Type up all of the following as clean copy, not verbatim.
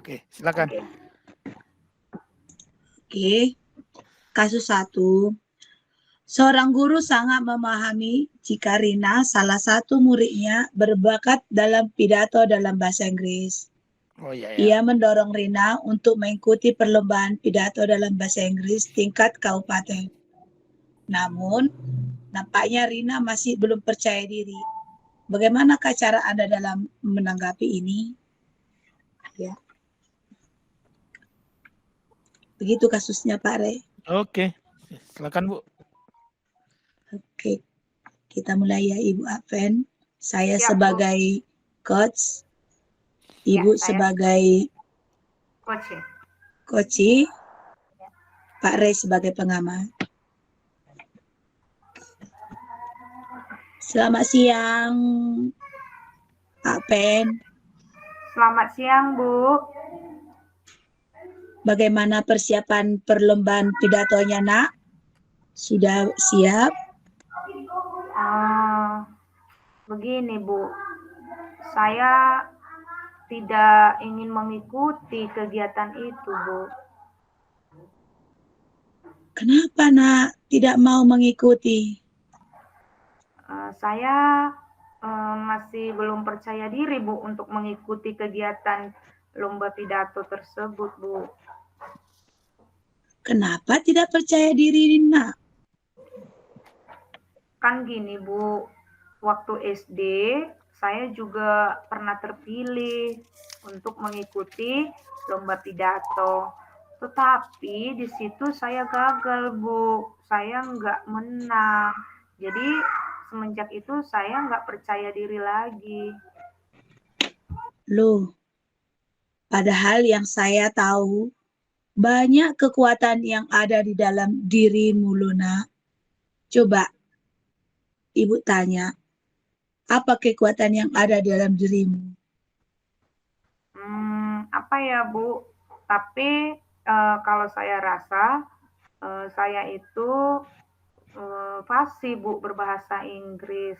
Oke, silakan. Oke. Kasus 1. Seorang guru sangat memahami jika Rina, salah satu muridnya, berbakat dalam pidato dalam bahasa Inggris. Oh iya ya. Ia mendorong Rina untuk mengikuti perlombaan pidato dalam bahasa Inggris tingkat kabupaten. Namun, nampaknya Rina masih belum percaya diri. Bagaimanakah cara Anda dalam menanggapi ini? Ya. Begitu kasusnya, Pak Re. Oke, silakan Bu. Oke, kita mulai ya Ibu Aven. Saya Siap, Bu. sebagai coach, Ibu saya sebagai coach ya. coach, Pak Re sebagai pengamat. Selamat siang, Pak Pen. Selamat siang, Bu. Bagaimana persiapan perlombaan pidatonya, Nak? Sudah siap? Begini, Bu. Saya tidak ingin mengikuti kegiatan itu, Bu. Kenapa, Nak, tidak mau mengikuti? Saya masih belum percaya diri, Bu, untuk mengikuti kegiatan lomba pidato tersebut, Bu. Kenapa tidak percaya diri, Nak? Kan gini, Bu, waktu SD saya juga pernah terpilih untuk mengikuti lomba pidato. Tetapi di situ saya gagal, Bu. Saya nggak menang. Jadi semenjak itu saya nggak percaya diri lagi. Loh, padahal yang saya tahu, banyak kekuatan yang ada di dalam dirimu, Luna. Coba, Ibu tanya, apa kekuatan yang ada di dalam dirimu? Apa ya, Bu? Tapi kalau saya rasa, saya itu fasih, Bu, berbahasa Inggris.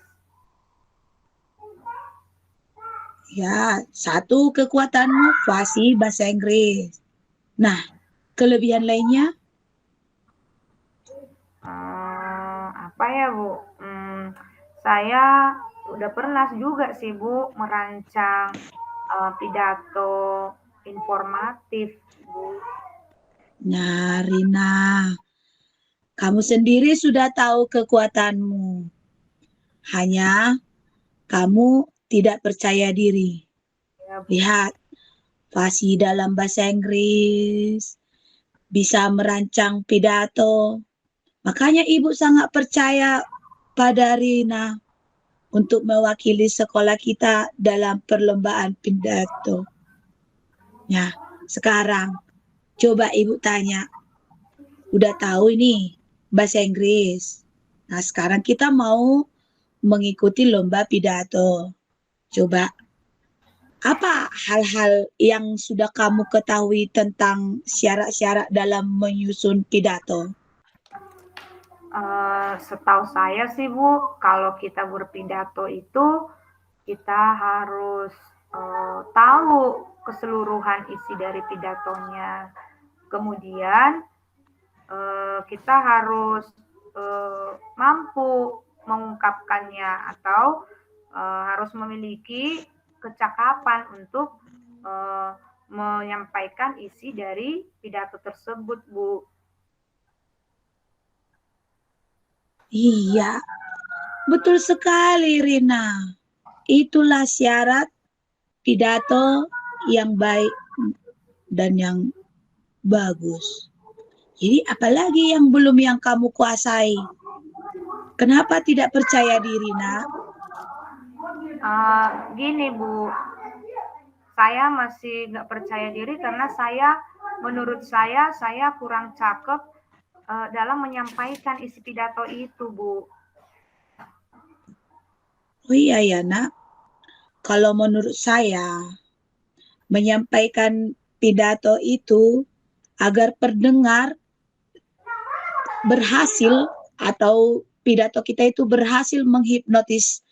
Ya, satu kekuatanmu fasih bahasa Inggris. Nah, kelebihan lainnya? Apa ya, Bu? Saya udah pernah juga sih, Bu, merancang pidato informatif, Bu. Nah, Rina, kamu sendiri sudah tahu kekuatanmu. Hanya kamu tidak percaya diri. Ya, Bu. Lihat, fasih dalam bahasa Inggris, bisa merancang pidato. Makanya Ibu sangat percaya pada Rina untuk mewakili sekolah kita dalam perlombaan pidato. Nah, sekarang coba Ibu tanya, udah tahu ini bahasa Inggris. Nah, sekarang kita mau mengikuti lomba pidato. Coba, apa hal-hal yang sudah kamu ketahui tentang syarat-syarat dalam menyusun pidato? Setahu saya sih, Bu, kalau kita berpidato itu kita harus tahu keseluruhan isi dari pidatonya. Kemudian kita harus mampu mengungkapkannya atau harus memiliki kecakapan untuk menyampaikan isi dari pidato tersebut, Bu. Iya, betul sekali Rina. Itulah syarat pidato yang baik dan yang bagus. Jadi apalagi yang belum yang kamu kuasai? Kenapa tidak percaya diri, Nak? Gini, Bu, saya masih nggak percaya diri karena menurut saya kurang cakep dalam menyampaikan isi pidato itu, Bu. Oh iya ya, Nak. Kalau menurut saya, menyampaikan pidato itu agar pendengar berhasil atau pidato kita itu berhasil menghipnotis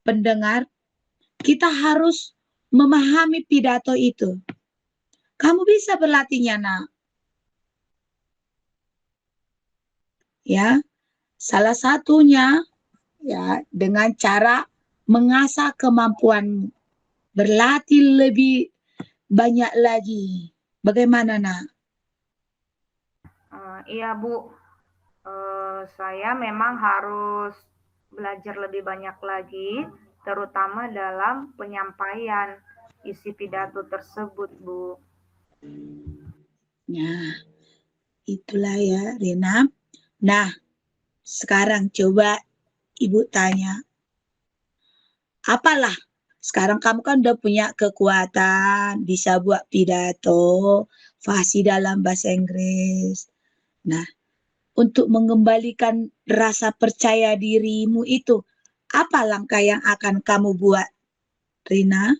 pendengar, kita harus memahami pidato itu. Kamu bisa berlatihnya, nak. Ya, salah satunya ya dengan cara mengasah kemampuanmu, berlatih lebih banyak lagi. Bagaimana, nak? Iya, Bu. Saya memang harus belajar lebih banyak lagi, terutama dalam penyampaian isi pidato tersebut, Bu. Nah, itulah ya, Rina. Nah, sekarang coba Ibu tanya, apalah sekarang kamu kan udah punya kekuatan, bisa buat pidato, fasih dalam bahasa Inggris. Nah, untuk mengembalikan rasa percaya dirimu itu, apa langkah yang akan kamu buat, Rina?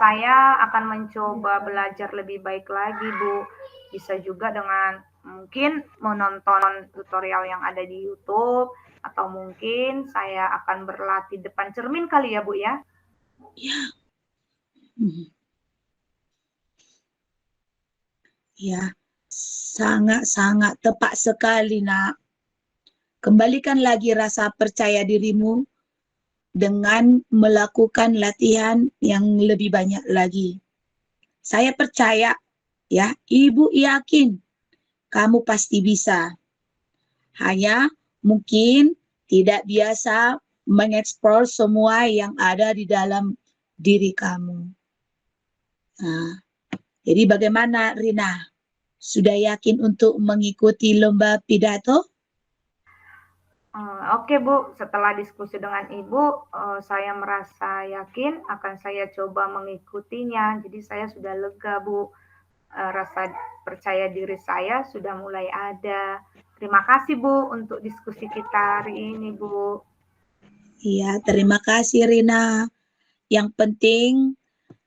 Saya akan mencoba belajar lebih baik lagi, Bu. Bisa juga dengan mungkin menonton tutorial yang ada di YouTube, atau mungkin saya akan berlatih depan cermin kali ya, Bu ya? Ya, hmm, ya, sangat-sangat tepat sekali, nak. Kembalikan lagi rasa percaya dirimu dengan melakukan latihan yang lebih banyak lagi. Saya percaya, ya, Ibu yakin kamu pasti bisa. Hanya mungkin tidak biasa mengeksplor semua yang ada di dalam diri kamu. Nah, jadi bagaimana, Rina? Sudah yakin untuk mengikuti lomba pidato? Oke, Bu, setelah diskusi dengan Ibu, saya merasa yakin akan saya coba mengikutinya. Jadi saya sudah lega, Bu. Rasa percaya diri saya sudah mulai ada. Terima kasih, Bu, untuk diskusi kita hari ini, Bu. Iya, terima kasih, Rina. Yang penting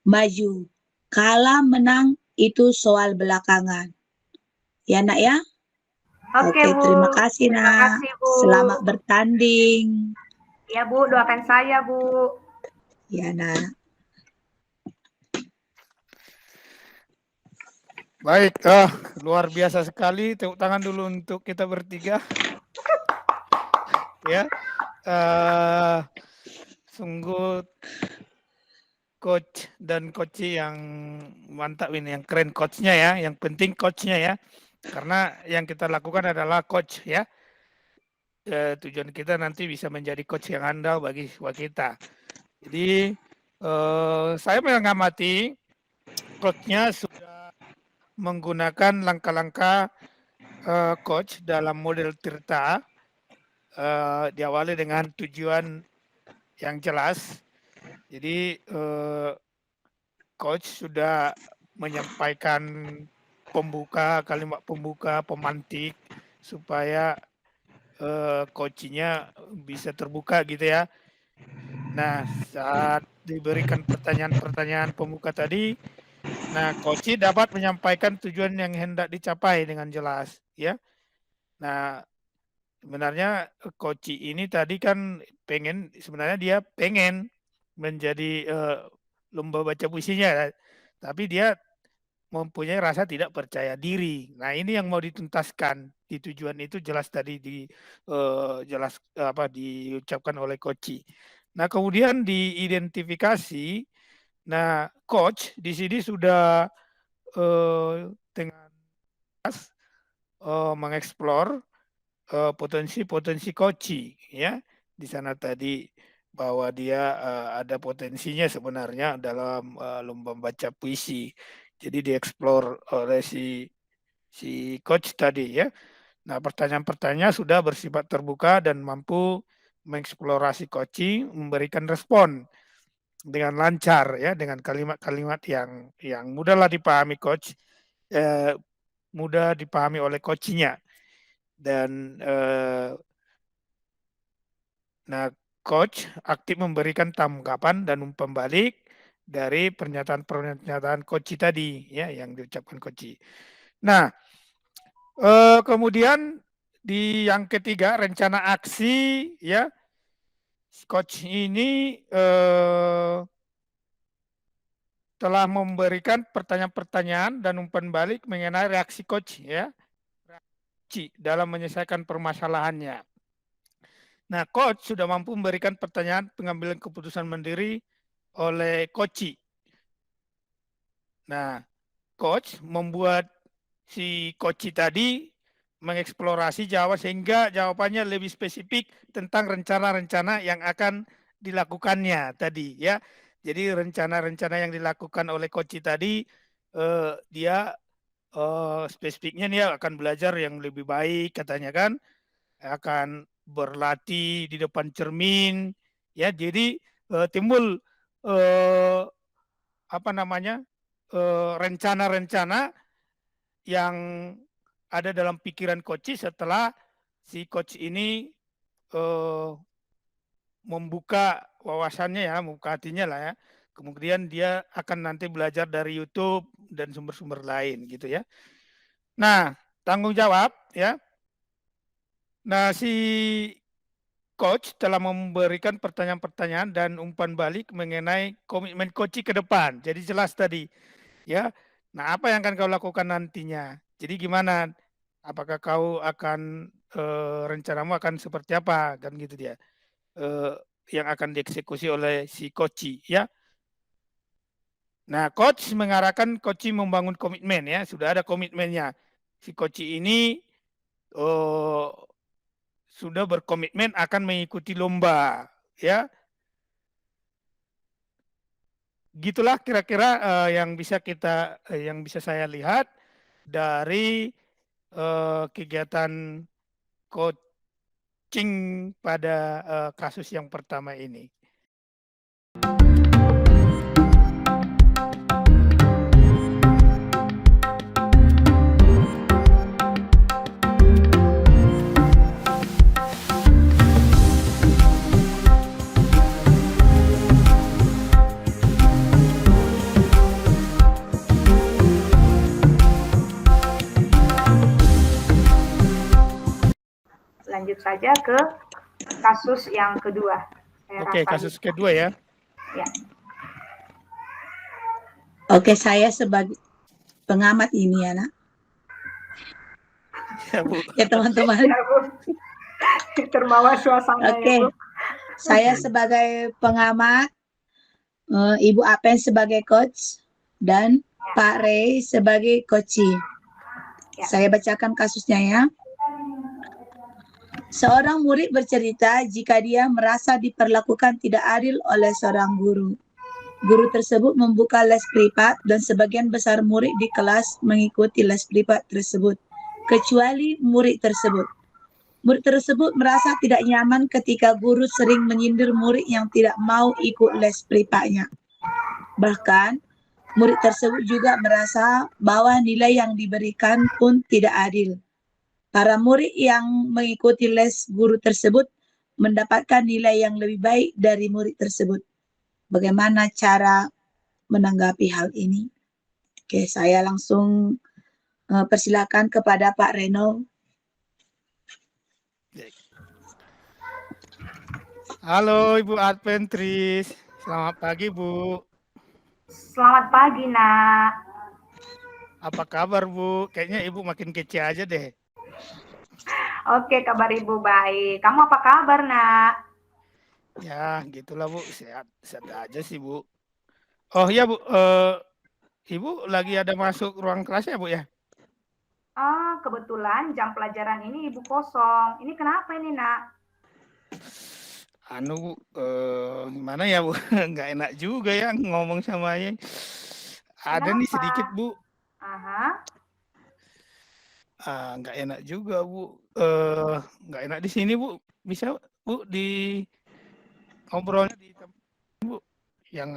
maju. Kalah menang itu soal belakangan. Ya, nak ya? Oke, Oke, Bu. terima kasih, Terima nak. kasih, Bu. Selamat bertanding. Ya, Bu, doakan saya, Bu. Ya, nak. Baik, luar biasa sekali. Tepuk tangan dulu untuk kita bertiga. Ya, sungguh coach dan coach yang mantap ini, yang keren coachnya ya. Yang penting coachnya ya, karena yang kita lakukan adalah coach ya. Tujuan kita nanti bisa menjadi coach yang andal bagi siswa kita. Jadi saya mengamati coachnya sudah menggunakan langkah-langkah coach dalam model Tirta, diawali dengan tujuan yang jelas. Jadi coach sudah menyampaikan kalimat pembuka, pemantik supaya coachnya bisa terbuka gitu ya. Nah, saat diberikan pertanyaan-pertanyaan pembuka tadi, nah coach dapat menyampaikan tujuan yang hendak dicapai dengan jelas ya. Nah, sebenarnya coach ini tadi kan sebenarnya dia pengen menjadi lomba baca puisinya, tapi dia mempunyai rasa tidak percaya diri. Nah, ini yang mau dituntaskan. Di tujuan itu jelas tadi jelas diucapkan oleh coach. Nah, kemudian diidentifikasi. Nah, coach di sini sudah dengan mengeksplor potensi-potensi coach ya. Di sana tadi bahwa dia ada potensinya sebenarnya dalam lomba baca puisi. Jadi dieksplor oleh si coach tadi ya. Nah, pertanyaan-pertanyaan sudah bersifat terbuka dan mampu mengeksplorasi coach, memberikan respon dengan lancar ya, dengan kalimat-kalimat yang mudahlah dipahami coach, mudah dipahami oleh coachnya. Dan nah, coach aktif memberikan tanggapan dan umpan balik dari pernyataan-pernyataan coach tadi ya yang diucapkan coach. Nah, kemudian di yang ketiga rencana aksi ya, coach ini telah memberikan pertanyaan-pertanyaan dan umpan balik mengenai reaksi coach ya dalam menyelesaikan permasalahannya. Nah, coach sudah mampu memberikan pertanyaan pengambilan keputusan mandiri oleh coach. Nah, coach membuat si coach tadi mengeksplorasi jawaban sehingga jawabannya lebih spesifik tentang rencana-rencana yang akan dilakukannya tadi ya. Jadi rencana-rencana yang dilakukan oleh coach tadi dia spesifiknya dia akan belajar yang lebih baik katanya kan, akan berlatih di depan cermin ya. Jadi timbul apa namanya rencana-rencana yang ada dalam pikiran coach setelah si coach ini membuka wawasannya ya, membuka hatinya lah ya. Kemudian dia akan nanti belajar dari YouTube dan sumber-sumber lain gitu ya. Nah, tanggung jawab ya. Nah, si coach telah memberikan pertanyaan-pertanyaan dan umpan balik mengenai komitmen coach ke depan. Jadi jelas tadi ya. Nah, apa yang akan kau lakukan nantinya? Jadi gimana? Apakah kau akan rencanamu akan seperti apa kan gitu dia. Yang akan dieksekusi oleh si coach ya. Nah, coach mengarahkan coach membangun komitmen ya, sudah ada komitmennya. Si coach ini sudah berkomitmen akan mengikuti lomba ya. Gitulah kira-kira yang bisa saya lihat dari kegiatan coaching pada kasus yang pertama ini. Lanjut saja ke kasus yang kedua. Oke, kasus kedua ya. Ya. Oke, saya sebagai pengamat ini ya, Nak. Ya, Bu. Ya, teman-teman. Ya, Bu. Terbawa suasana Oke. ya, Bu. Saya sebagai pengamat, Ibu Apen sebagai coach, dan Pak Rey sebagai coachee. Ya. Saya bacakan kasusnya ya. Seorang murid bercerita jika dia merasa diperlakukan tidak adil oleh seorang guru. Guru tersebut membuka les privat dan sebagian besar murid di kelas mengikuti les privat tersebut, kecuali murid tersebut. Murid tersebut merasa tidak nyaman ketika guru sering menyindir murid yang tidak mau ikut les privatnya. Bahkan, murid tersebut juga merasa bahwa nilai yang diberikan pun tidak adil. Para murid yang mengikuti les guru tersebut mendapatkan nilai yang lebih baik dari murid tersebut. Bagaimana cara menanggapi hal ini? Oke, saya langsung persilakan kepada Pak Reno. Halo Ibu Adventris, selamat pagi Bu. Selamat pagi, Nak. Apa kabar Bu? Kayaknya Ibu makin kece aja deh. Oke, kabar Ibu baik. Kamu apa kabar, Nak? Ya, gitulah Bu, sehat aja sih Bu. Oh iya Bu, Ibu lagi ada masuk ruang kelasnya Bu ya? Kebetulan jam pelajaran ini Ibu kosong. Ini kenapa ini, Nak? Bu, gimana ya Bu? Nggak enak juga ya ngomong sama Ayah. Ada nih sedikit Bu. Nggak enak juga Bu. Nggak enak di sini Bu. Bisa Bu di ngobrolnya di tempat Bu. Yang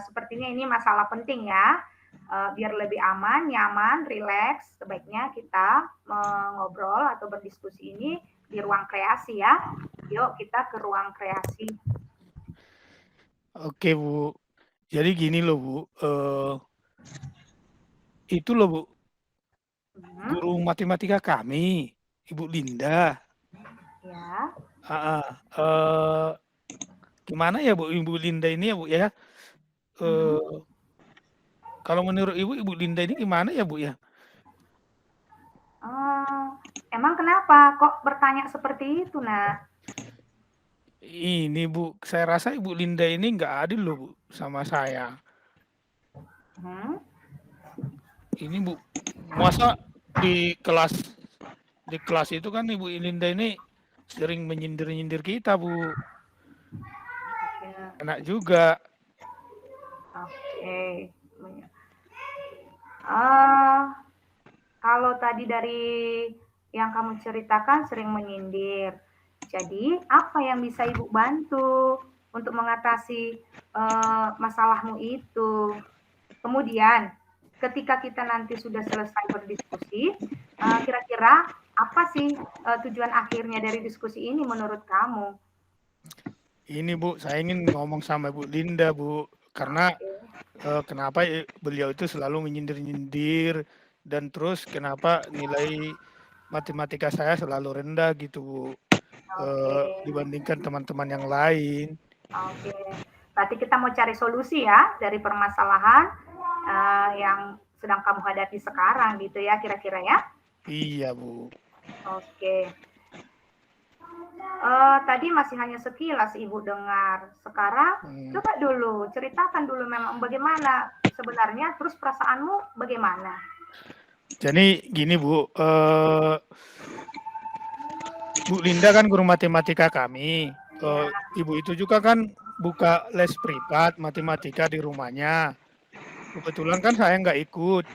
sepertinya ini masalah penting ya. Biar lebih aman, nyaman, rileks, sebaiknya kita mengobrol atau berdiskusi ini di ruang kreasi ya. Yuk kita ke ruang kreasi. Oke Bu. Jadi gini loh Bu. Itu loh Bu. Guru matematika kami, Ibu Linda. Ya. Gimana ya Bu, Ibu Linda ini ya Bu ya? eee, kalau menurut Ibu Linda ini gimana ya, Bu, ya? Emang kenapa kok bertanya seperti itu, Nak? Ini, Bu, saya rasa Ibu Linda ini nggak adil loh, Bu, sama saya. Hmm? Ini, Bu, masa di kelas itu kan Ibu Linda ini sering menyindir-nyindir kita, Bu. Ya, Kena juga. oke. Ah, kalau tadi dari yang kamu ceritakan sering menyindir. Jadi, apa yang bisa Ibu bantu untuk mengatasi masalahmu itu? Kemudian, ketika kita nanti sudah selesai berdiskusi, kira-kira apa sih tujuan akhirnya dari diskusi ini menurut kamu? Ini, Bu, saya ingin ngomong sama Bu Linda, Bu, karena kenapa beliau itu selalu menyindir-nyindir dan terus kenapa nilai matematika saya selalu rendah gitu, Bu, Oke, dibandingkan teman-teman yang lain. oke. Berarti kita mau cari solusi ya dari permasalahan yang sedang kamu hadapi sekarang gitu ya kira-kira ya? Iya, Bu. Oke. Tadi masih hanya sekilas Ibu dengar. Sekarang coba dulu ceritakan dulu memang bagaimana sebenarnya, terus perasaanmu bagaimana? Jadi gini, Bu, Bu Linda kan guru matematika kami. Ya, Ibu itu juga kan buka les privat matematika di rumahnya. Kebetulan kan saya nggak ikut.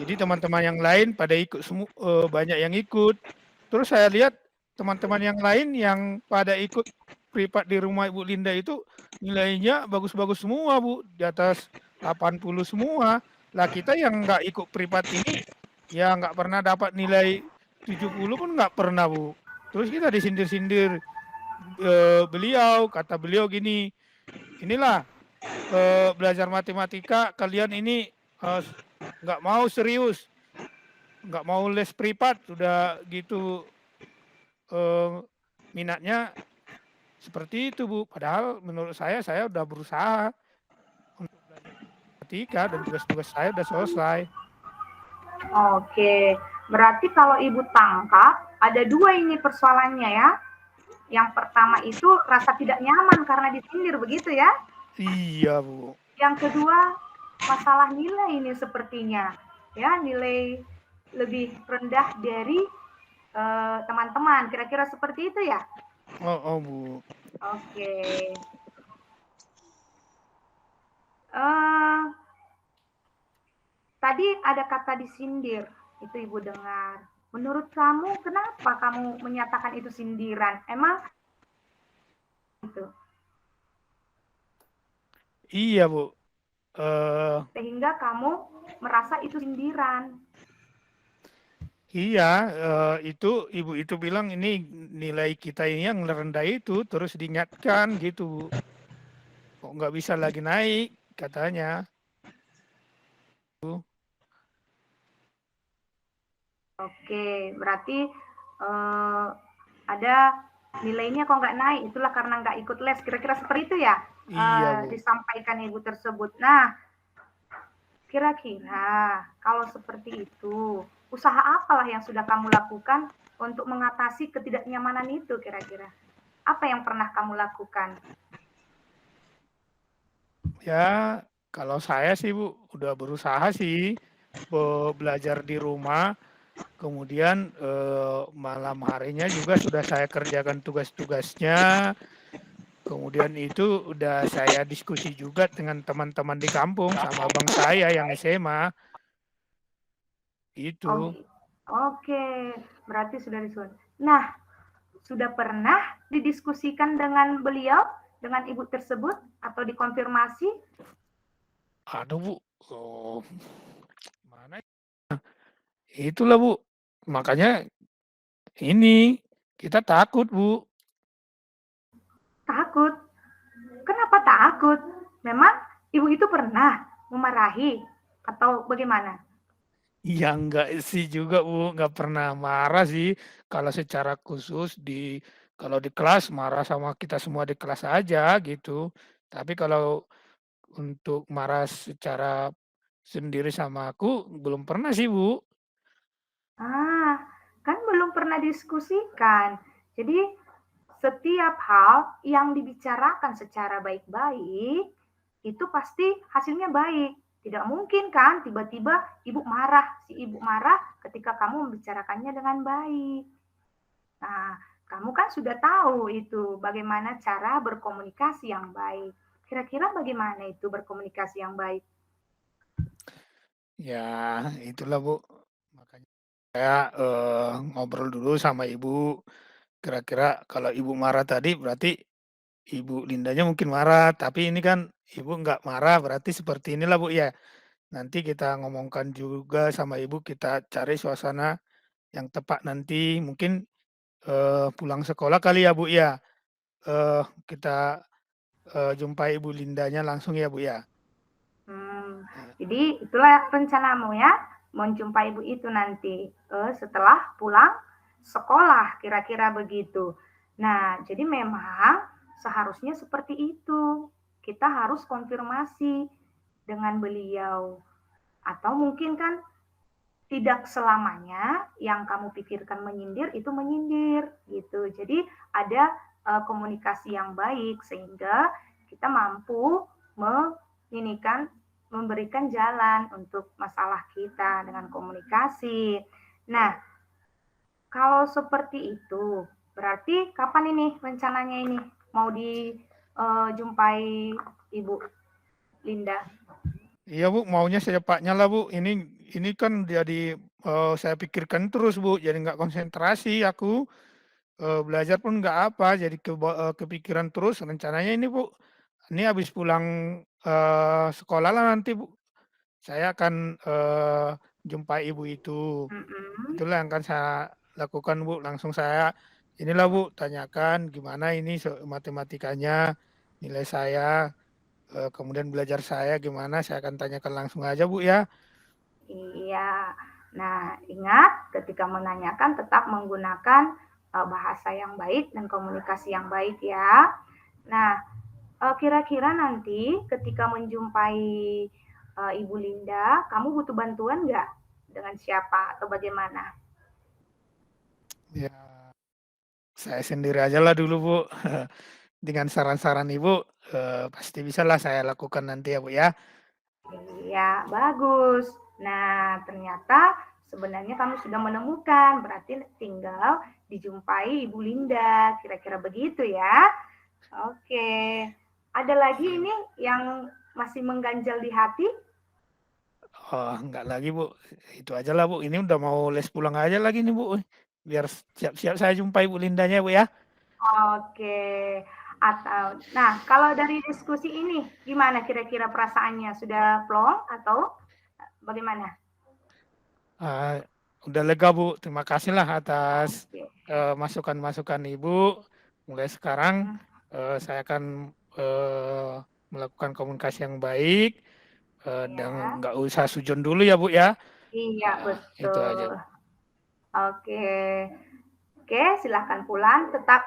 Jadi teman-teman yang lain pada ikut semua, banyak yang ikut. Terus saya lihat teman-teman yang lain yang pada ikut privat di rumah Ibu Linda itu nilainya bagus-bagus semua, Bu, di atas 80 semua. Lah kita yang nggak ikut privat ini ya nggak pernah dapat nilai 70 pun nggak pernah, Bu. Terus kita disindir-sindir beliau, kata beliau gini, inilah belajar matematika kalian ini nggak mau serius, nggak mau les privat, sudah gitu minatnya seperti itu, Bu. Padahal menurut saya udah berusaha untuk belajar matematika dan tugas-tugas saya udah selesai. oke. Berarti kalau Ibu tangkap ada dua ini persoalannya ya. Yang pertama itu rasa tidak nyaman karena disindir begitu ya. Iya, Bu. Yang kedua masalah nilai ini sepertinya ya, nilai lebih rendah dari teman-teman. Kira-kira seperti itu ya? Oh, Bu. Oke. Tadi ada kata disindir, itu Ibu dengar. Menurut kamu, kenapa kamu menyatakan itu sindiran? Emang itu? Iya, Bu. Sehingga kamu merasa itu sindiran. Iya, itu ibu itu bilang ini nilai kita ini yang rendah itu terus diingatkan gitu, Bu. Kok nggak bisa lagi naik katanya. Oke, berarti ada nilainya kok nggak naik, itulah karena nggak ikut les. Kira-kira seperti itu ya? Iya, Bu. Disampaikan Ibu tersebut. Nah, kira-kira kalau seperti itu, usaha apalah yang sudah kamu lakukan untuk mengatasi ketidaknyamanan itu kira-kira? Apa yang pernah kamu lakukan? Ya, kalau saya sih, Bu, udah berusaha sih belajar di rumah. Kemudian malam harinya juga sudah saya kerjakan tugas-tugasnya. Kemudian itu udah saya diskusi juga dengan teman-teman di kampung sama abang saya yang SMA. Oh, Itu. oke, berarti sudah disusun. Nah, sudah pernah didiskusikan dengan beliau, dengan ibu tersebut, atau dikonfirmasi? Aduh, Bu. Oh, mana? Itulah, Bu. Makanya ini kita takut, Bu. Takut. Kenapa takut? Memang ibu itu pernah memarahi atau bagaimana? Ya enggak sih juga, Bu, nggak pernah marah sih. Kalau secara khusus kalau di kelas marah sama kita semua di kelas aja gitu. Tapi kalau untuk marah secara sendiri sama aku belum pernah sih, Bu. Ah, kan belum pernah diskusikan. Jadi setiap hal yang dibicarakan secara baik-baik, itu pasti hasilnya baik. Tidak mungkin kan tiba-tiba si ibu marah ketika kamu membicarakannya dengan baik. Nah, kamu kan sudah tahu itu bagaimana cara berkomunikasi yang baik. Kira-kira bagaimana itu berkomunikasi yang baik? Ya, itulah, Bu. Makanya saya, ngobrol dulu sama Ibu, kira-kira kalau Ibu marah tadi berarti Ibu Lindanya mungkin marah, tapi ini kan Ibu nggak marah, berarti seperti inilah, Bu, ya. Nanti kita ngomongkan juga sama Ibu, kita cari suasana yang tepat nanti, mungkin, pulang sekolah kali ya, Bu, ya? Kita, jumpai Ibu Lindanya langsung ya, Bu, ya? Ya. Jadi itulah rencanamu ya, menjumpai ibu itu nanti setelah pulang sekolah, kira-kira begitu. Nah, jadi memang seharusnya seperti itu. Kita harus konfirmasi dengan beliau. Atau mungkin kan tidak selamanya yang kamu pikirkan menyindir itu menyindir gitu. Jadi ada komunikasi yang baik sehingga kita mampu memberikan jalan untuk masalah kita dengan komunikasi. Nah, kalau seperti itu, berarti kapan ini rencananya ini mau dijumpai Ibu Linda? Iya, Bu, maunya secepatnya lah, Bu. Ini kan jadi, saya pikirkan terus, Bu, jadi nggak konsentrasi aku, belajar pun nggak apa, jadi kepikiran terus. Rencananya ini, Bu, ini habis pulang, sekolah lah nanti, Bu, saya akan, jumpai Ibu itu. Mm-mm. Itulah yang akan saya lakukan, Bu, langsung saya inilah, Bu, tanyakan gimana ini matematikanya, nilai saya. Kemudian belajar saya gimana, saya akan tanyakan langsung aja, Bu, ya. Iya. Nah, ingat ketika menanyakan tetap menggunakan bahasa yang baik dan komunikasi yang baik ya. Nah, kira-kira nanti ketika menjumpai Ibu Linda, kamu butuh bantuan nggak? Dengan siapa atau bagaimana? Ya, saya sendiri aja lah dulu, Bu. Dengan saran-saran Ibu, pasti bisalah saya lakukan nanti ya, Bu, ya. Iya, bagus. Nah, ternyata sebenarnya kamu sudah menemukan, berarti tinggal dijumpai Ibu Linda, kira-kira begitu ya. Oke. Ada lagi Iya. ini yang masih mengganjal di hati? Oh, enggak lagi, Bu. Itu aja lah, Bu. Ini udah mau les pulang aja lagi nih, Bu. Biar siap-siap saya jumpai Bu Lindanya, Bu, ya. Oke. Atau, nah, kalau dari diskusi ini, gimana kira-kira perasaannya? Sudah plong atau bagaimana? Ah, udah lega, Bu. Terima kasihlah atas Oke. masukan-masukan Ibu. Mulai sekarang Hmm, saya akan melakukan komunikasi yang baik dan ya. nggak usah sujud dulu ya, Bu, ya. Iya, Itu aja, betul. Bu. Oke. Oke, silahkan pulang. Tetap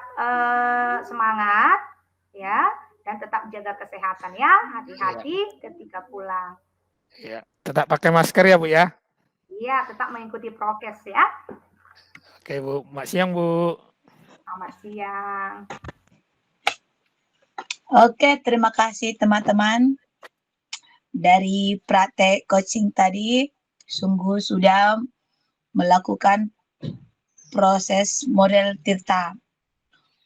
semangat ya, dan tetap jaga kesehatan ya. Iya, Hati-hati ketika pulang. iya. Tetap pakai masker ya, Bu, ya. Iya, tetap mengikuti prokes ya. Oke, Bu. Selamat siang, Bu. Selamat siang. Oke, terima kasih teman-teman dari praktek coaching tadi. Sungguh sudah melakukan proses model Tirta.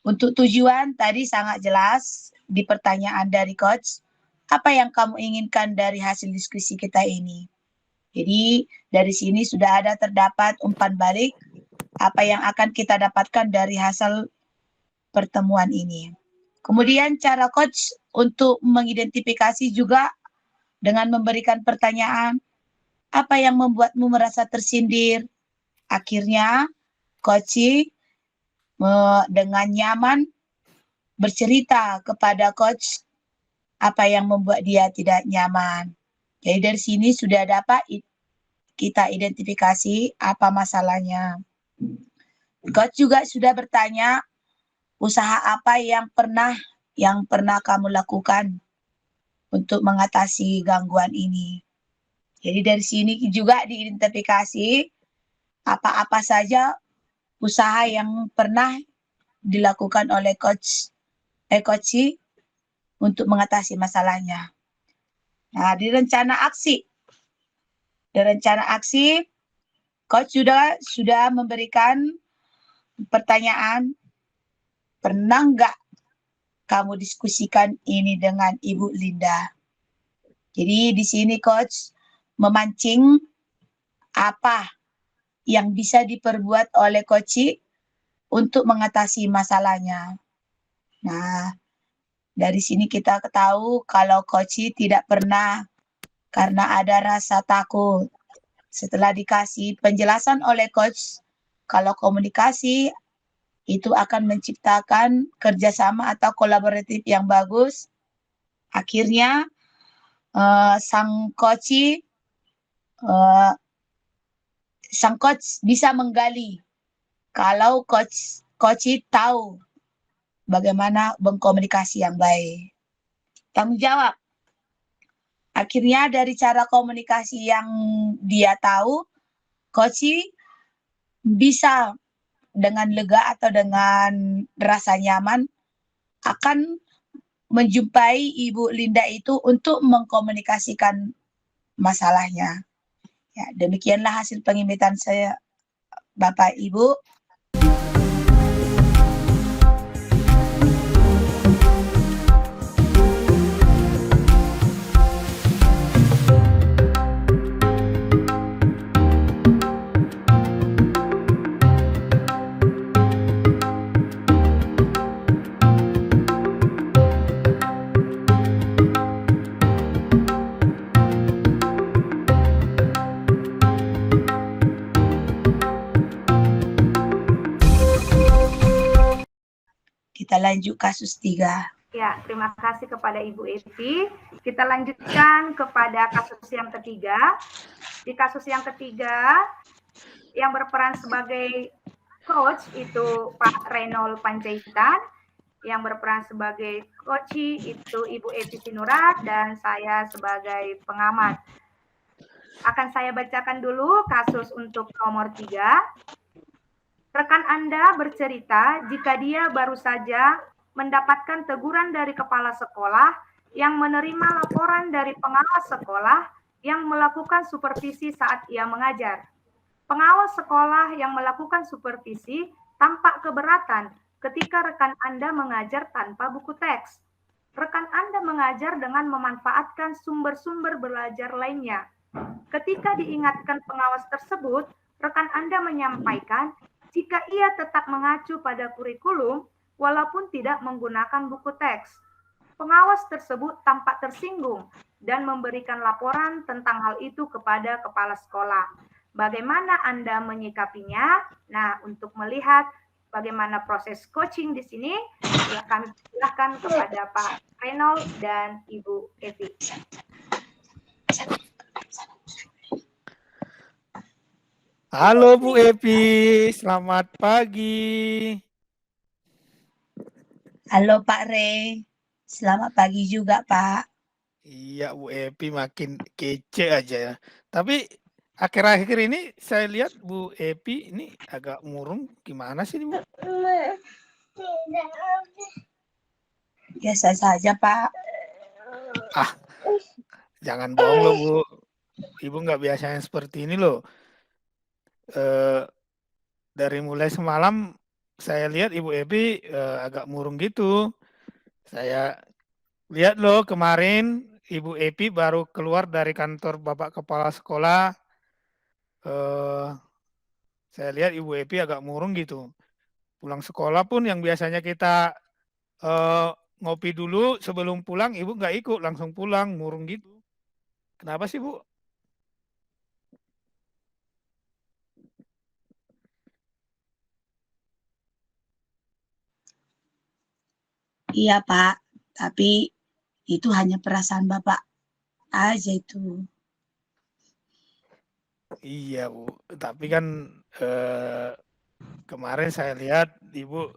Untuk tujuan tadi sangat jelas di pertanyaan dari coach, apa yang kamu inginkan dari hasil diskusi kita ini? Jadi dari sini sudah ada terdapat umpan balik apa yang akan kita dapatkan dari hasil pertemuan ini. Kemudian cara coach untuk mengidentifikasi juga dengan memberikan pertanyaan, apa yang membuatmu merasa tersindir? Akhirnya coaching dengan nyaman bercerita kepada coach apa yang membuat dia tidak nyaman. Jadi dari sini sudah dapat kita identifikasi apa masalahnya. Coach juga sudah bertanya usaha apa yang pernah kamu lakukan untuk mengatasi gangguan ini. Jadi dari sini juga diidentifikasi apa-apa saja usaha yang pernah dilakukan oleh coach untuk mengatasi masalahnya. Nah, di rencana aksi, coach sudah memberikan pertanyaan, pernah nggak kamu diskusikan ini dengan Ibu Linda? Jadi di sini coach memancing apa yang bisa diperbuat oleh coach untuk mengatasi masalahnya. Nah, dari sini kita tahu kalau coach tidak pernah karena ada rasa takut. Setelah dikasih penjelasan oleh coach, kalau komunikasi itu akan menciptakan kerjasama atau kolaboratif yang bagus. Akhirnya sang coach bisa menggali kalau coach tahu bagaimana berkomunikasi yang baik. Tanggung jawab. Akhirnya dari cara komunikasi yang dia tahu, coach bisa dengan lega atau dengan rasa nyaman akan menjumpai Ibu Linda itu untuk mengkomunikasikan masalahnya. Ya, demikianlah hasil pengimitan saya, Bapak Ibu. Kita lanjut kasus 3. Ya, terima kasih kepada Ibu Evi. Kita lanjutkan kepada kasus yang ketiga. Di kasus yang ketiga, yang berperan sebagai coach itu Pak Renol Panjaitan, yang berperan sebagai coach itu Ibu Evi Sinurat, dan saya sebagai pengamat. Akan saya bacakan dulu kasus untuk nomor 3. Rekan Anda bercerita jika dia baru saja mendapatkan teguran dari kepala sekolah yang menerima laporan dari pengawas sekolah yang melakukan supervisi saat ia mengajar. Pengawas sekolah yang melakukan supervisi tampak keberatan ketika rekan Anda mengajar tanpa buku teks. Rekan Anda mengajar dengan memanfaatkan sumber-sumber belajar lainnya. Ketika diingatkan pengawas tersebut, rekan Anda menyampaikan jika ia tetap mengacu pada kurikulum walaupun tidak menggunakan buku teks. Pengawas tersebut tampak tersinggung dan memberikan laporan tentang hal itu kepada kepala sekolah. Bagaimana Anda menyikapinya? Nah, untuk melihat bagaimana proses coaching di sini, ya kami persilahkan kepada Pak Renol dan Ibu Evi. Halo Bu Evi, selamat pagi. Halo Pak Rey, selamat pagi juga Pak. Iya Bu Evi makin kece aja ya. Tapi akhir-akhir ini saya lihat Bu Evi ini agak murung. Gimana sih Bu? Biasa saja Pak. Ah, jangan bohong loh Bu. Ibu nggak biasanya seperti ini loh. Dari mulai semalam saya lihat Ibu Evi agak murung gitu. Saya lihat loh kemarin Ibu Evi baru keluar dari kantor Bapak Kepala Sekolah. Saya lihat Ibu Evi agak murung gitu. Pulang sekolah pun yang biasanya kita ngopi dulu sebelum pulang, Ibu nggak ikut, langsung pulang, murung gitu. Kenapa sih Bu? Iya Pak, tapi itu hanya perasaan Bapak aja itu. Iya Bu, tapi kan kemarin saya lihat Ibu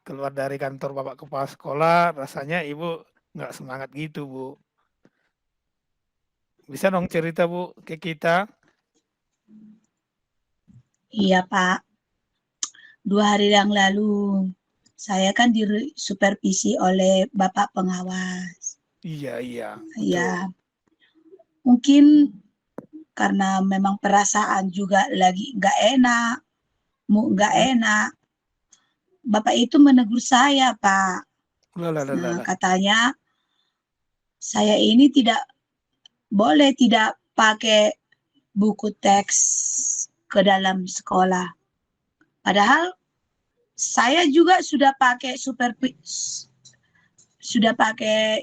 keluar dari kantor Bapak Kepala Sekolah, rasanya Ibu nggak semangat gitu Bu. Bisa dong cerita Bu ke kita? Iya Pak, 2 hari yang lalu saya kan supervisi oleh Bapak pengawas. Iya iya, betul. Ya, mungkin karena memang perasaan juga lagi nggak enak. Bapak itu menegur saya Pak. Nah, Lah. katanya saya ini tidak boleh tidak pakai buku teks ke dalam sekolah. Padahal saya juga sudah pakai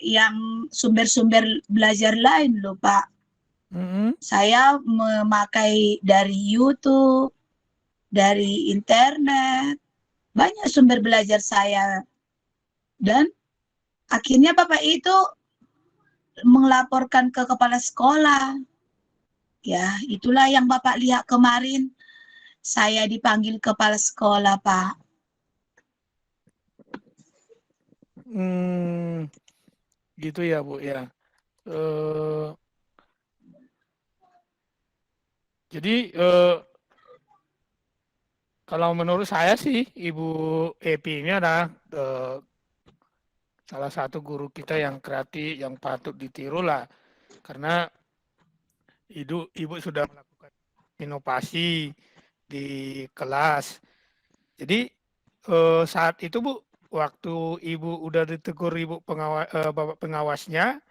yang sumber-sumber belajar lain loh Pak. Saya memakai dari YouTube, dari internet, banyak sumber belajar saya. Dan akhirnya Bapak itu melaporkan ke kepala sekolah. Ya, itulah yang Bapak lihat kemarin. Saya dipanggil kepala sekolah, Pak. Gitu ya Bu ya. Jadi kalau menurut saya sih Ibu Epi ini adalah salah satu guru kita yang kreatif, yang patut ditiru lah. Karena Ibu sudah melakukan inovasi di kelas. Jadi saat itu Bu, waktu Ibu udah ditegur Bapak pengawasnya,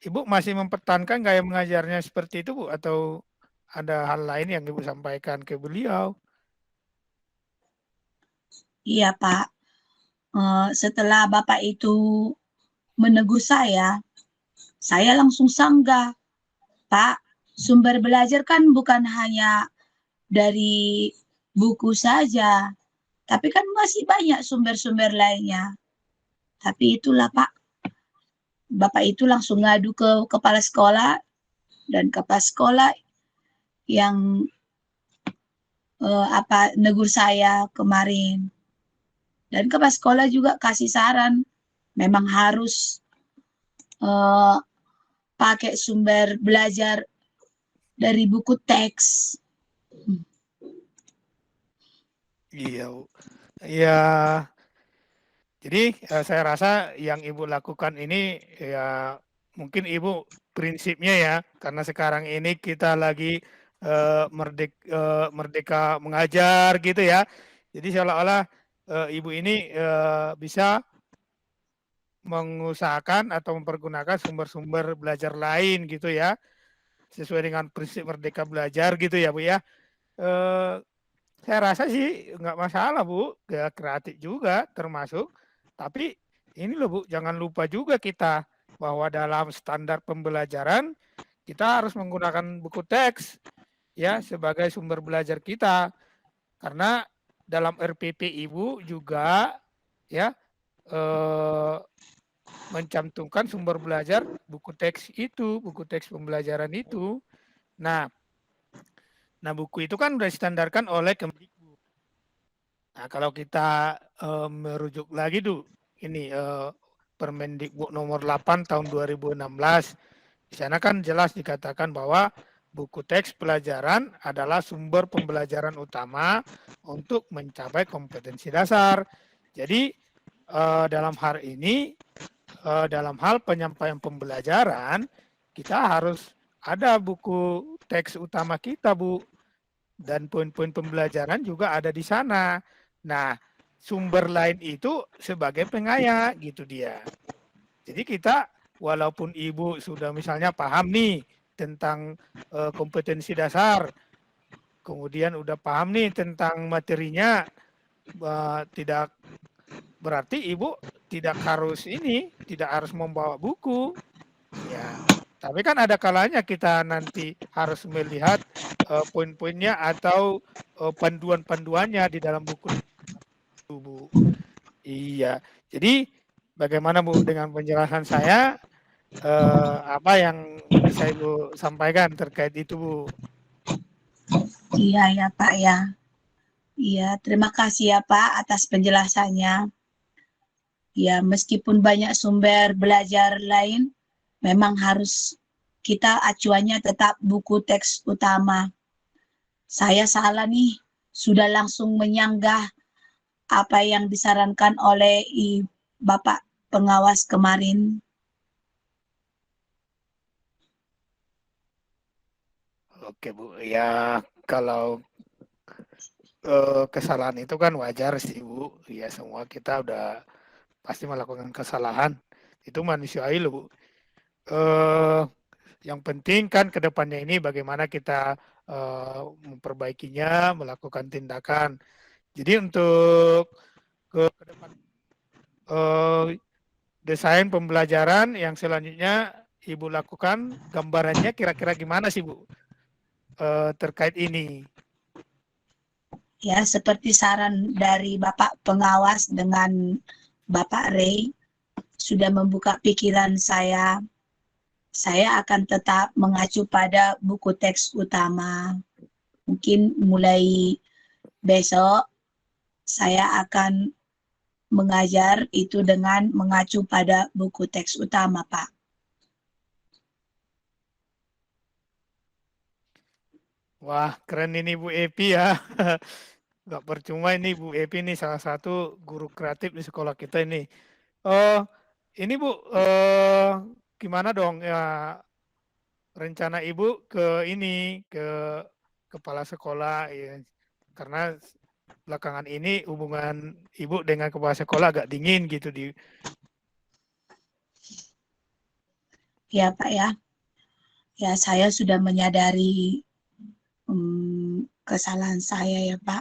Ibu masih mempertahankan gaya mengajarnya seperti itu Bu, atau ada hal lain yang Ibu sampaikan ke beliau? Iya, Pak. Setelah Bapak itu menegur saya langsung sanggah. Pak, sumber belajar kan bukan hanya dari buku saja, tapi kan masih banyak sumber-sumber lainnya. Tapi itulah Pak, Bapak itu langsung ngadu ke kepala sekolah, dan kepala sekolah yang negur saya kemarin. Dan kepala sekolah juga kasih saran, memang harus pakai sumber belajar dari buku teks. Iya Bu. Ya, jadi saya rasa yang Ibu lakukan ini ya mungkin Ibu prinsipnya ya, karena sekarang ini kita lagi merdeka mengajar gitu ya. Jadi seolah-olah Ibu ini bisa mengusahakan atau mempergunakan sumber-sumber belajar lain gitu ya, sesuai dengan prinsip merdeka belajar gitu ya Bu ya. Saya rasa sih nggak masalah Bu, ya kreatif juga termasuk. Tapi ini loh Bu, jangan lupa juga kita bahwa dalam standar pembelajaran kita harus menggunakan buku teks ya sebagai sumber belajar kita. Karena dalam RPP Ibu juga ya mencantumkan sumber belajar buku teks itu, buku teks pembelajaran itu. Nah, buku itu kan sudah distandarkan oleh Kemdikbud. Nah, kalau kita merujuk lagi tuh ini Permendikbud nomor 8 tahun 2016, di sana kan jelas dikatakan bahwa buku teks pelajaran adalah sumber pembelajaran utama untuk mencapai kompetensi dasar. Jadi dalam hal ini, dalam hal penyampaian pembelajaran, kita harus ada buku teks utama kita, Bu. Dan poin-poin pembelajaran juga ada di sana. Nah, sumber lain itu sebagai pengaya gitu dia. Jadi kita walaupun Ibu sudah misalnya paham nih tentang kompetensi dasar, kemudian udah paham nih tentang materinya, tidak berarti Ibu tidak harus membawa buku. Ya, tapi kan ada kalanya kita nanti harus melihat poin-poinnya atau panduan-panduannya di dalam buku itu, Bu. Iya. Jadi bagaimana Bu dengan penjelasan saya? Apa yang bisa Ibu sampaikan terkait itu, Bu? Iya ya Pak ya. Iya, terima kasih ya Pak atas penjelasannya. Ya, meskipun banyak sumber belajar lain, memang harus kita acuannya tetap buku teks utama. Saya salah nih, sudah langsung menyanggah apa yang disarankan oleh Bapak pengawas kemarin. Oke Bu, ya kalau kesalahan itu kan wajar sih Bu. Ya semua kita udah pasti melakukan kesalahan. Itu manusiawi loh Bu. Yang penting kan ke depannya ini bagaimana kita memperbaikinya, melakukan tindakan. Jadi untuk ke depan desain pembelajaran yang selanjutnya Ibu lakukan, gambarannya kira-kira gimana sih Bu terkait ini? Ya, seperti saran dari Bapak pengawas dengan Bapak Ray sudah membuka pikiran saya akan tetap mengacu pada buku teks utama. Mungkin mulai besok saya akan mengajar itu dengan mengacu pada buku teks utama, Pak. Wah, keren ini Bu Epi ya. Gak percuma ini Bu Epi ini salah satu guru kreatif di sekolah kita ini. Ini Bu, gimana dong ya rencana Ibu ke ini, ke kepala sekolah ya. Karena belakangan ini hubungan Ibu dengan kepala sekolah agak dingin gitu di. Ya, Pak ya. Ya, saya sudah menyadari kesalahan saya ya, Pak.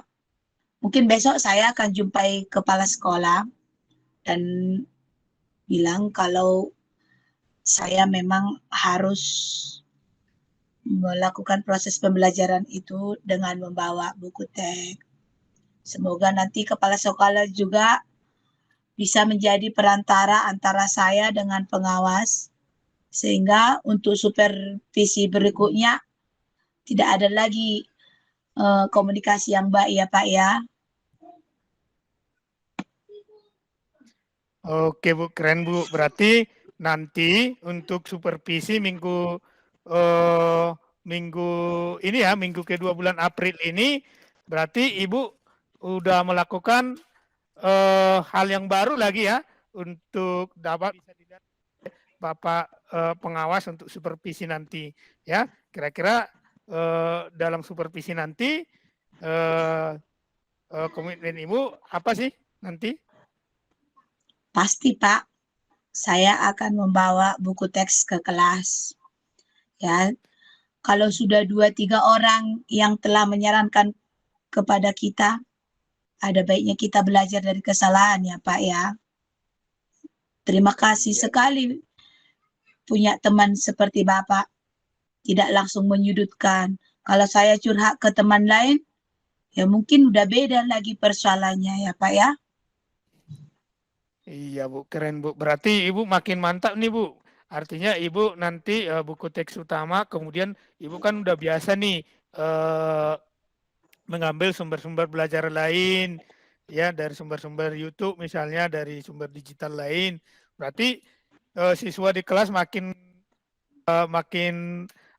Mungkin besok saya akan jumpai kepala sekolah dan bilang kalau saya memang harus melakukan proses pembelajaran itu dengan membawa buku teks. Semoga nanti kepala sekolah juga bisa menjadi perantara antara saya dengan pengawas, sehingga untuk supervisi berikutnya tidak ada lagi komunikasi yang baik ya Pak ya. Oke Bu, keren Bu. Berarti nanti untuk supervisi minggu ini ya, minggu kedua bulan April ini, berarti Ibu udah melakukan hal yang baru lagi ya untuk dapat bisa dilihat Bapak pengawas untuk supervisi nanti ya. Kira-kira dalam supervisi nanti komitmen Ibu apa sih nanti? Pasti Pak, saya akan membawa buku teks ke kelas. Ya, kalau sudah 2-3 orang yang telah menyarankan kepada kita, ada baiknya kita belajar dari kesalahan ya Pak ya. Terima kasih sekali punya teman seperti Bapak. Tidak langsung menyudutkan. Kalau saya curhat ke teman lain, ya mungkin udah beda lagi persoalannya ya Pak ya. Iya Bu, keren Bu. Berarti Ibu makin mantap nih Bu. Artinya Ibu nanti buku teks utama, kemudian Ibu kan udah biasa nih mengambil sumber-sumber belajar lain, ya dari sumber-sumber YouTube misalnya, dari sumber digital lain. Berarti siswa di kelas makin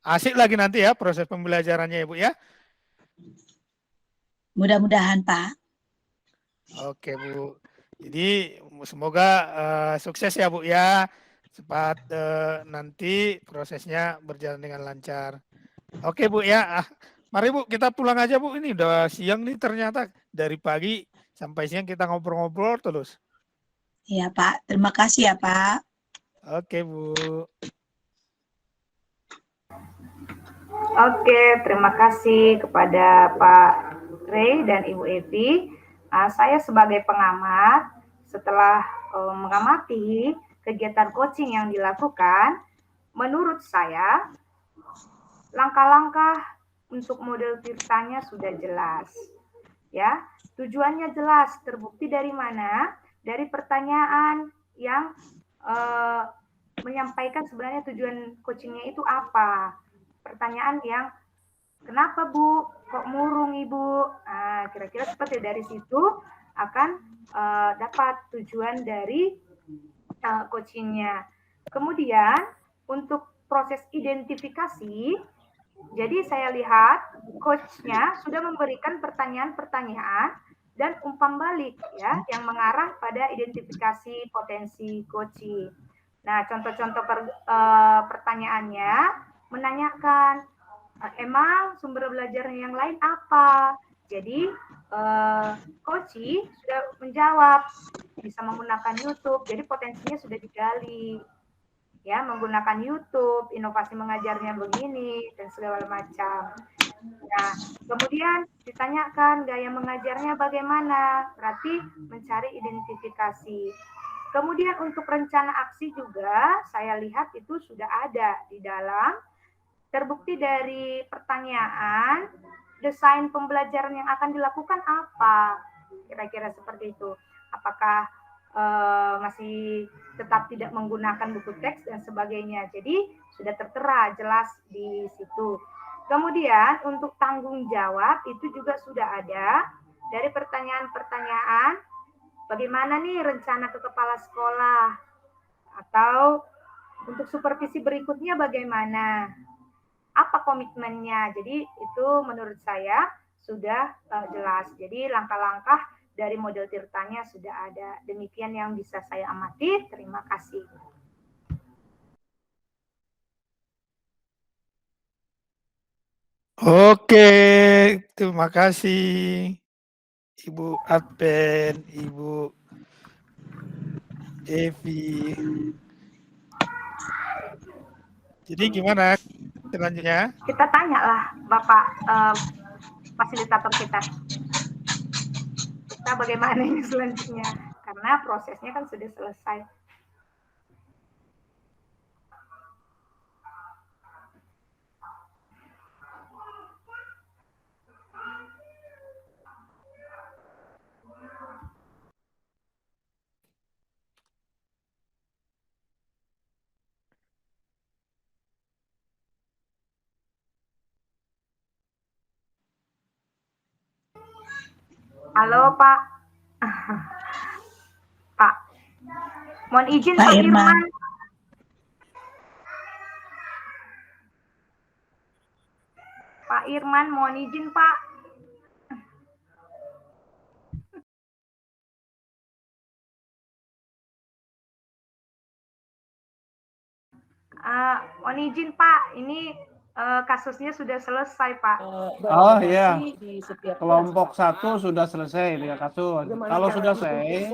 asik lagi nanti ya proses pembelajarannya Ibu ya. Mudah-mudahan Pak. Oke Bu. Jadi semoga sukses ya Bu ya. Cepat nanti prosesnya berjalan dengan lancar. Oke Bu ya. Mari Bu kita pulang aja Bu. Ini udah siang nih ternyata. Dari pagi sampai siang kita ngobrol-ngobrol terus. Iya Pak. Terima kasih ya Pak. Oke Bu. Oke, terima kasih kepada Pak Ray dan Ibu Evi. Saya sebagai pengamat, setelah mengamati kegiatan coaching yang dilakukan, menurut saya langkah-langkah untuk model Tirtanya sudah jelas. Ya, tujuannya jelas, terbukti dari mana? Dari pertanyaan yang menyampaikan sebenarnya tujuan coachingnya itu apa. Pertanyaan yang kenapa Bu, kok murung Ibu? Kira-kira seperti dari situ akan dapat tujuan dari coachingnya. Kemudian untuk proses identifikasi, jadi saya lihat coach-nya sudah memberikan pertanyaan-pertanyaan dan umpan balik ya yang mengarah pada identifikasi potensi coaching. Nah, contoh-contoh pertanyaannya menanyakan emang sumber belajarnya yang lain apa. Jadi coaching sudah menjawab bisa menggunakan YouTube. Jadi potensinya sudah digali. Ya, menggunakan YouTube, inovasi mengajarnya begini dan segala macam. Nah, kemudian ditanyakan gaya mengajarnya bagaimana, berarti mencari identifikasi. Kemudian untuk rencana aksi juga saya lihat itu sudah ada di dalam, terbukti dari pertanyaan, desain pembelajaran yang akan dilakukan apa, kira-kira seperti itu. Apakah masih tetap tidak menggunakan buku teks dan sebagainya. Jadi sudah tertera jelas di situ. Kemudian untuk tanggung jawab itu juga sudah ada dari pertanyaan-pertanyaan bagaimana nih rencana ke kepala sekolah atau untuk supervisi berikutnya bagaimana, apa komitmennya. Jadi itu menurut saya sudah jelas. Jadi langkah-langkah dari model Tirtanya sudah ada. Demikian yang bisa saya amati. Terima kasih. Oke, terima kasih Ibu Adven, Ibu Devi. Jadi gimana selanjutnya? Kita tanyalah Bapak fasilitator kita. Kita bagaimana ini selanjutnya? Karena prosesnya kan sudah selesai. Halo Pak. Pak. Mohon izin Pak Irman. Pak Irman, mohon izin Pak. Mohon izin Pak, ini kasusnya sudah selesai Pak. Oh iya, kelompok 1 sudah selesai dia kasus. Kalau sudah selesai,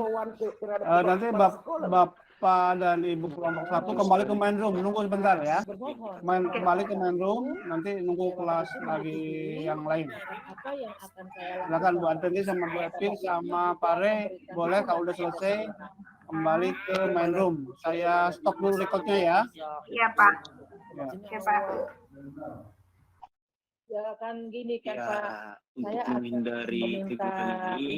nanti Bapak dan Ibu kelompok 1 kembali ke main room, nunggu sebentar ya. Kembali ke main room, nanti nunggu kelas lagi yang lain. Silakan Bu Antoni sama Bu Epi sama Pare, boleh kalau udah selesai kembali ke main room. Saya stop dulu recordnya ya. Iya Pak. Ya. Oke Pak. Ya kan gini kan Ya, Pak, untuk saya akan menghindari meminta kegiatan ini